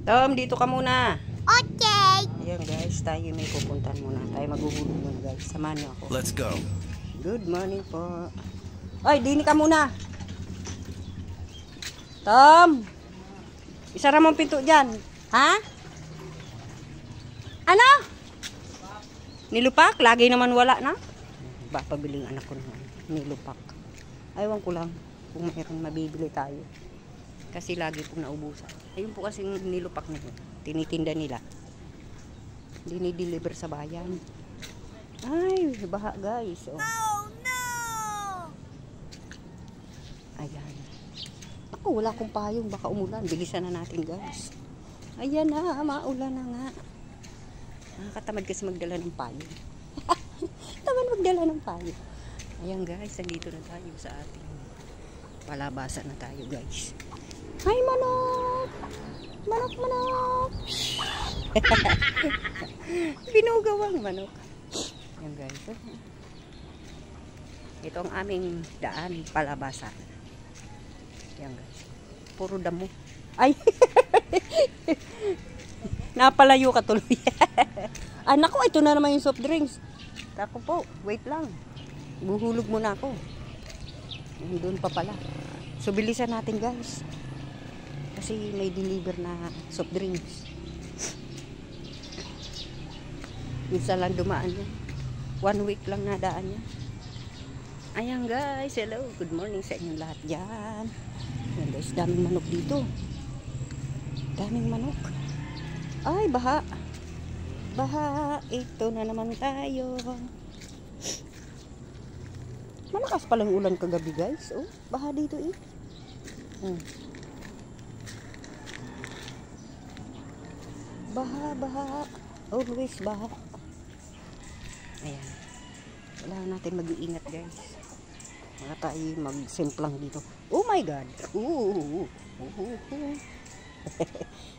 Tom, dito ka muna. Okay. Ayan guys, tayo may pupuntan muna. Tayo maguhulog muna guys. Samahan niyo ako. Let's go. Good morning po. Ay, dini ka muna. Tom, isara mo ang pinto dyan. Ha? Ano? Nilupak? Lagi naman wala na. Ba, pabiling anak ko naman. Nilupak. Aywan ko lang kung mayroong mabibili tayo. Kasi lagi pong naubusan. Ayun po kasing nilupak nila. Tinitinda nila. Dinideliver sa bayan. Ay, baha guys. Oh. Oh no! Ayan. Ako, wala akong payong. Baka umulan. Bilisan na natin guys. Ayan na, maulan na nga. Nakakatamad kasi magdala ng payong. Tamad magdala ng payong. Ayan guys, nandito na tayo sa ating palabasan na tayo guys. Hi manok! Manok, manok! Binugawang manok. Ayan guys. Ito ang aming daan palabasan. Ayan guys. Puro damo. Ay! Napalayo ka tuloy. Anak ko, ito na naman yung soft drinks. Ako po, wait lang. Buhulog muna ako. Doon pa pala. So, bilisan natin guys. Kasi may deliver na soft drinks. Minsan lang dumaan yan. 1 week lang nadaan yan. Ayan guys, hello. Good morning sa inyong lahat dyan. Ayan guys, daming manok dito. Daming manok. Ay, baha. Baha. Ito na naman tayo. Malakas palang ulan kagabi guys. Oh, baha dito eh. Baha, baha. Always baha. Ayan. Kailangan natin mag-iingat guys. Wala tayo mag-simplang dito. Oh my God.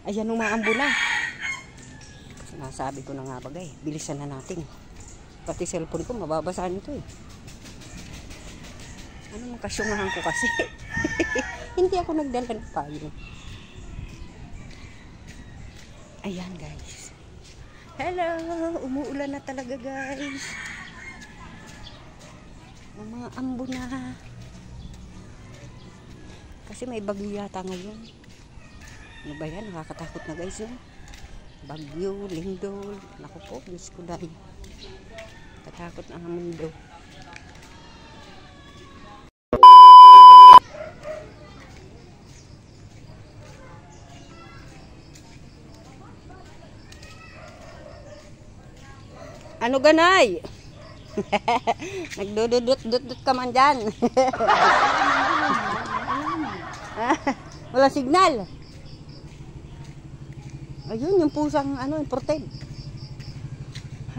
Ayan, umaambo na. Sinasabi ko na nga bagay. Bilisan na natin. Pati cellphone ko, mababasahan ito eh. Ano mang kasyungahan ko kasi. Hindi ako nagdala ng payo. Ayan guys. Hello! Umuulan na talaga guys. Umaambo na. Kasi may bagyo yata ngayon. Ano ba yan? Nakakatakot na guys yun. Bagyo, lindol. Naku po, Diyos ko dahil. Katakot na ang mundo. Ano ganay? Nagdududut-dut ka man dyan. Wala signal. Ayun, yung pusang imported.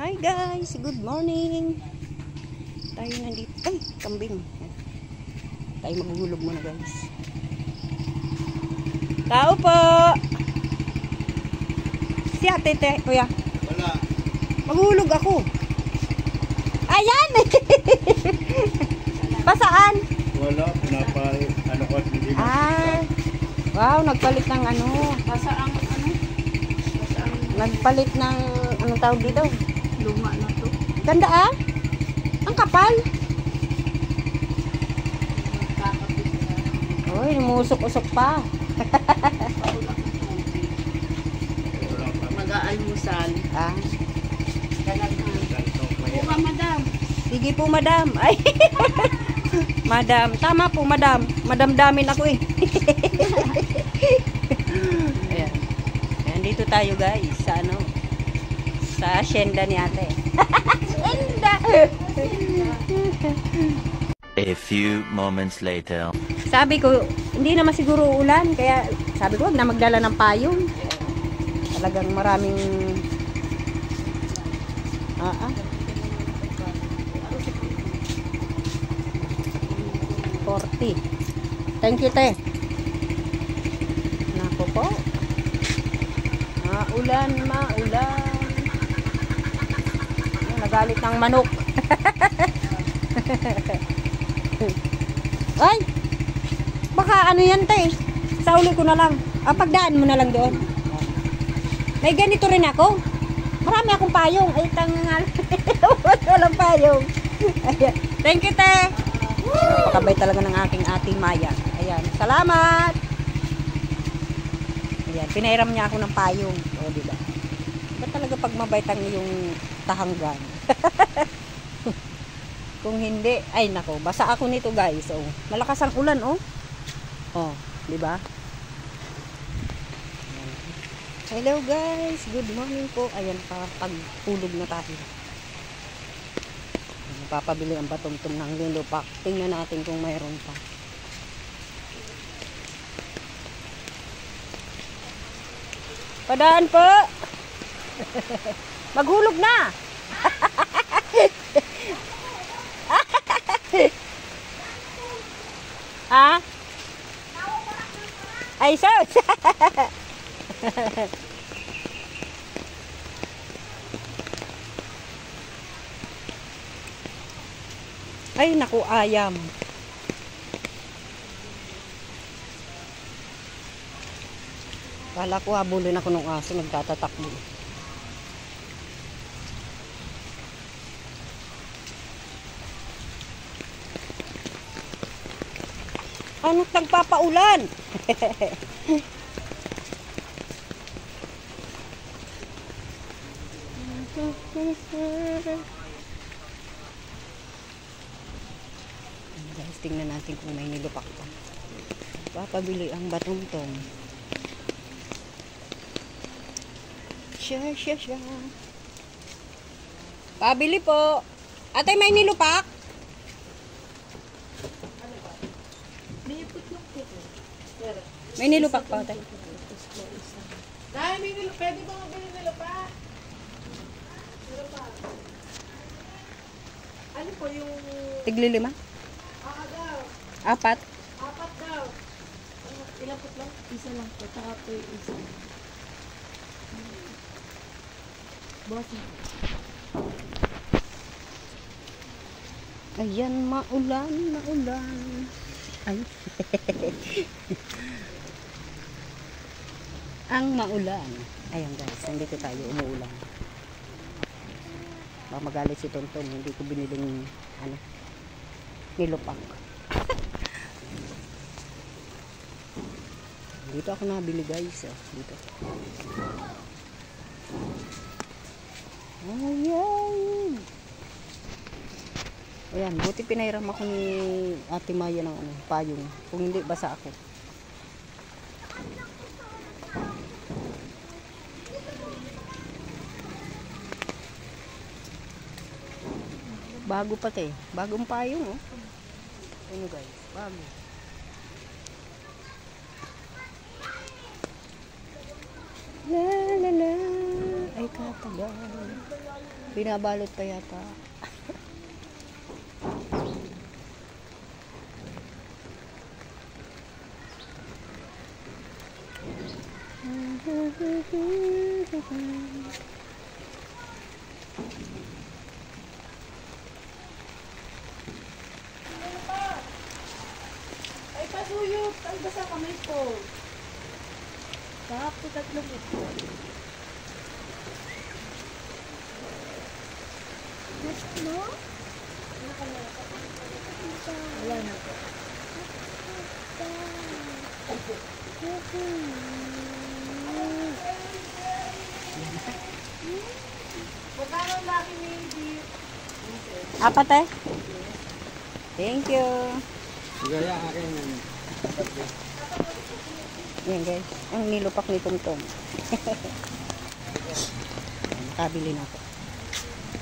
Hi guys, good morning. Tayo nandito. Ay, kambing. Tayo maghulog muna guys. Tao po. Si ate, kuya. Wala. Maghulog ako. Ayan! Pasaan? Wala. Ano ko hindi mo. Wow, nagpalit ng Pasaan Nagpalit ng anong tawag dito? luma na to. Ganda ah. Ang kapal. Uy, umusok-usok pa. Mag-aalmusal. Buka, madam. Sige po, madam. Ay. Madam, tama po, madam. Madamdamin ako eh. Ayan. Ayan, dito tayo guys sa sa asyenda ni ate. Asyenda. A few moments later. Sabi ko, hindi naman siguro ulan, kaya sabi ko, wag na magdala ng payong. Talagang maraming 40. Thank you, te. Nako po. Maulan. Nagalit ng manok. Ay! Baka ano yan, te. Sauli ko na lang. Pagdaan mo na lang doon. May ganito rin ako. Marami akong payong. Ay, tangal. Walang payong. Ayan. Thank you, te. Pakabay talaga ng aking ate Maya. Ayan. Salamat. Ayan. Pinairam niya ako ng payong. O, diba? Ba't talaga pag mabait ang iyong tahanggan? Kung hindi, ay nako, basa ako nito guys. Oh, malakas ang ulan, oh. Oh, di ba? Hello guys, good morning po. Ayan pa, pagpulog na tayo. Papabili ang batong-tong ng lilupak. Tingnan natin kung mayroon pa. Padaan po. Maghulog na. Ha? Ay, sus! Ay, naku, ayam. Kala ko habulin ako ng aso, nagtatatakbo. Ano't nagpapaulan? Guys, tingnan natin kung may nilupak pa. Papabili ang batong-tong. Siya. Pabili po. Ate, may nilupak? May nilupak pa, ate. Dahil may nilupak. Pwede ba mabili nilupak? Ano po yung... Tigli 5? daw. 4? 4 daw. Ilan po lang? Isa lang po. Tsaka po yung isa. Bossing. Ayan, maulan. Ay. Ang maulan. Ayan guys, nandito tayo, umuulan. Baka magalit si Tonton, hindi ko biniling nilupak. Dito ako nabili guys, dito. Ayan. Ayan, buti pinairam ako ni Ate Maya ng payong. Kung hindi, basa ako. Bago pati. Bagong payong, oh. Ano guys, bago. La. Ay, katagal. Binabalot pa yata. Ay, pasuyot. Ay, basa kamay ko. Saka po 3 ito. No? Wala na po. Magkano laki maybe? 4 eh? Thank you. Gaya akin. Yan guys, ang nilupak ni Tongtong. Nakabili na ako.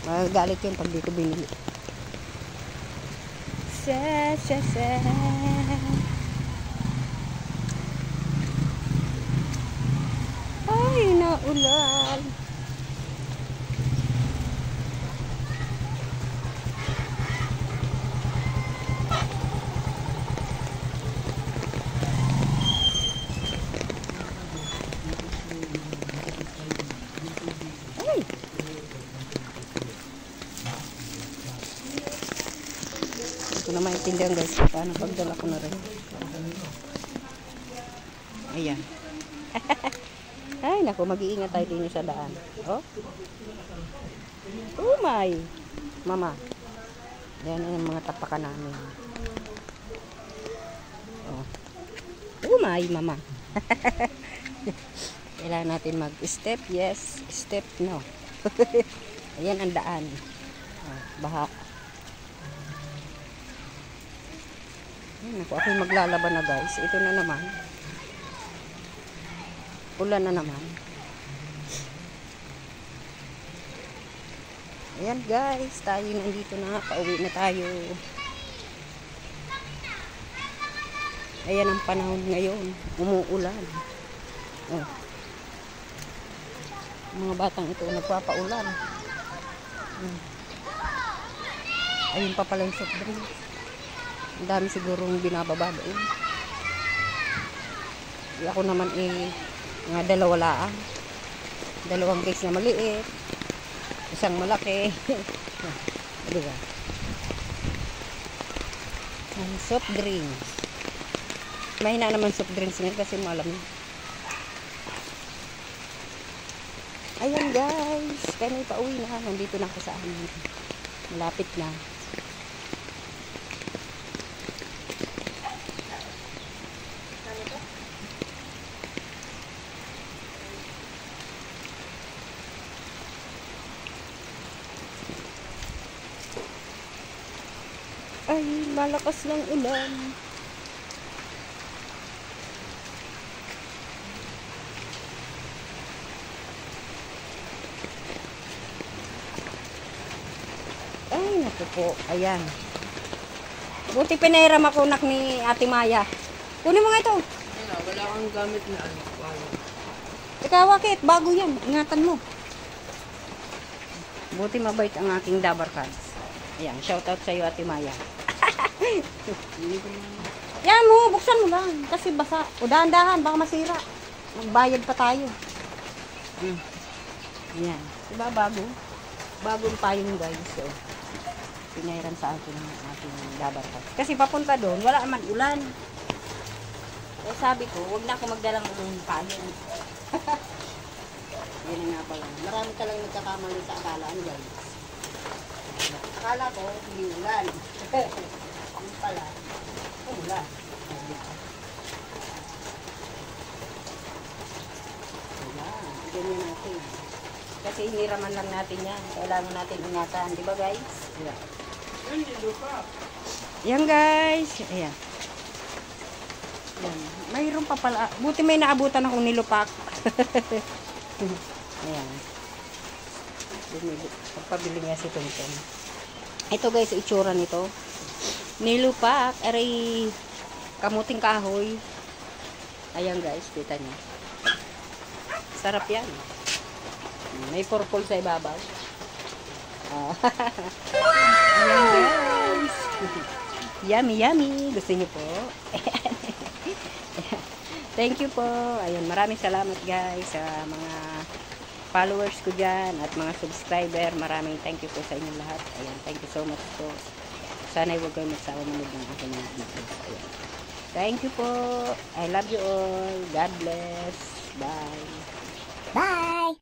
Magagalit yun pag dito binili. Sa. Ay, naulan. Ito na maintindihan guys, paano pagdala ko na rin. Ayan. Ay, naku, mag-iingat tayo din sa daan. Oh. Oh my. Mama. Yan ang mga tapakan namin. Oh. Oh my, mama. Kailangan natin mag-step. Yes. Step, no. Ayan ang daan. Oh, baha. Ayan, ako maglalaban na guys. Ito na naman. Ulan na naman. Ayan guys, tayo nandito na. Pauwi na tayo. Ayan ang panahon ngayon. Umuulan. Oh. Mga batang ito nagpapaulan. Ayun pa pala yung soft drinks. Ang dami sigurong binababa doon. Ako naman mga dalawa lang. Dalawang case na maliit. Isang malaki. Diba? Ang soft drinks. Mahina naman soft drinks ngayon kasi malamig. Ayan guys. Kami pauwi na. Nandito na ako sa amin. Malapit na. Ay, malakas ng ulan. Ay, naku po. Ayan. Buti pinairam ako nak ni Ate Maya. Kunin mo nga ito. Wala kang gamit na ano. Ikaw, bakit? Bago yan. Ingatan mo. Buti mabait ang aking Dabar Cards. Ayan, shoutout sa iyo, Ate Maya. Yan mo, buksan mo lang. Kasi basa. O dahan-dahan, baka masira. Magbayad pa tayo. Ayan. Diba bago? Bagong payong guys. So, pinairan sa akin ng ating Dabar Cards. Kasi papunta doon, wala man ulan. Kaya sabi ko, huwag na ako magdalang ng payong. Yan nga pala. Marami talang nagkakamali sa akala. Ano guys? Akala ko, hindi ulan. Ano pala? Ulan. Ulan. Ganyan natin. Kasi hiniraman lang natin yan. Kailangan natin ingatan. Di ba guys? Ayan. Yan guys. Ayan. Ayan. Mayroon pa pala. Buti may naabutan akong nilupak. Ayan. Pagpabili niya si Tungtong. Ito guys, itsura nito. Nilupak. Aray kamuting kahoy. Ayan guys, kita niyo. Sarap yan. May purple sa ibabaw. Ayan guys. Yummy, yummy. Gusto niyo po? Thank you po. Ayun, maraming salamat guys sa mga followers ko dyan at mga subscriber. Maraming thank you po sa inyong lahat. Ayun, thank you so much po. Sana huwag kayo magsawa manood ng aking mga videos. Ayun. Thank you po. I love you all. God bless. Bye. Bye!